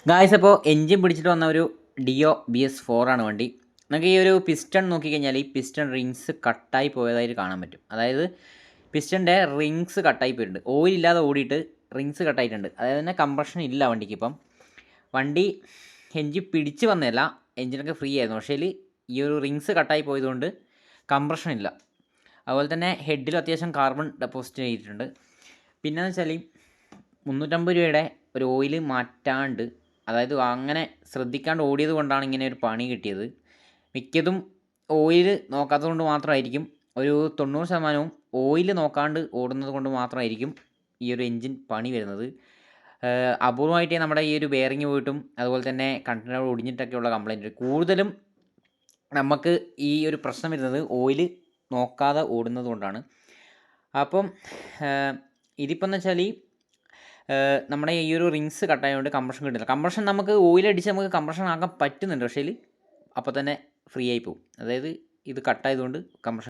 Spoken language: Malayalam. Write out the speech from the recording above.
ഗായ്സ് അപ്പോൾ എൻജിൻ പിടിച്ചിട്ട് വന്ന ഒരു ഡിയോ BS4 ആണ് വണ്ടി. നമുക്ക് ഈ ഒരു പിസ്റ്റൺ നോക്കിക്കഴിഞ്ഞാൽ ഈ പിസ്റ്റൺ റിങ്സ് കട്ടായി പോയതായിട്ട് കാണാൻ പറ്റും. അതായത് പിസ്റ്റൻ്റെ റിങ്സ് കട്ടായി പോയിട്ടുണ്ട്. ഓയിൽ ഇല്ലാതെ ഓടിയിട്ട് റിങ്സ് കട്ടായിട്ടുണ്ട്. അതായത് തന്നെ കംപ്രഷൻ ഇല്ല വണ്ടിക്ക്. ഇപ്പം വണ്ടി എൻജിൻ പിടിച്ച് വന്നതല്ല, എൻജിനൊക്കെ ഫ്രീ ആയിരുന്നു. പക്ഷേ ഈ ഒരു റിങ്സ് കട്ടായി പോയതുകൊണ്ട് കംപ്രഷൻ ഇല്ല. അതുപോലെ തന്നെ ഹെഡിലും അത്യാവശ്യം കാർബൺ ഡെപ്പോസിറ്റ് ചെയ്തിട്ടുണ്ട്. പിന്നെയെന്ന് വെച്ചാൽ 350 രൂപയുടെ ഒരു ഓയിൽ മാറ്റാണ്ട്, അതായത് അങ്ങനെ ശ്രദ്ധിക്കാണ്ട് ഓടിയത് കൊണ്ടാണ് ഇങ്ങനെ ഒരു പണി കിട്ടിയത്. മിക്കതും ഓയിൽ നോക്കാത്തത് കൊണ്ട് മാത്രമായിരിക്കും, ഒരു 90% ഓയിൽ നോക്കാണ്ട് ഓടുന്നത് കൊണ്ട് മാത്രമായിരിക്കും ഈ ഒരു എൻജിൻ പണി വരുന്നത്. അപൂർവമായിട്ടേ നമ്മുടെ ഈ ഒരു ബെയറിങ് പോയിട്ടും അതുപോലെ തന്നെ കണ്ടൻറ്റർ ഒടിഞ്ഞിട്ടൊക്കെയുള്ള കംപ്ലയിൻറ്റ്. കൂടുതലും നമുക്ക് ഈ ഒരു പ്രശ്നം വരുന്നത് ഓയിൽ നോക്കാതെ ഓടുന്നത് കൊണ്ടാണ്. അപ്പം ഇതിപ്പോൾ എന്ന് വെച്ചാൽ നമ്മുടെ ഈ ഒരു റിങ്സ് കട്ടായതുകൊണ്ട് കംപ്രഷൻ കിട്ടുന്നില്ല. കംപ്രഷൻ നമുക്ക് ഓയിലടിച്ച് നമുക്ക് കംപ്രഷൻ ആക്കാൻ പറ്റുന്നുണ്ട്, പക്ഷേ അപ്പോൾ തന്നെ ഫ്രീ ആയി പോകും. അതായത് ഇത് കട്ടായതുകൊണ്ട് കംപ്രഷൻ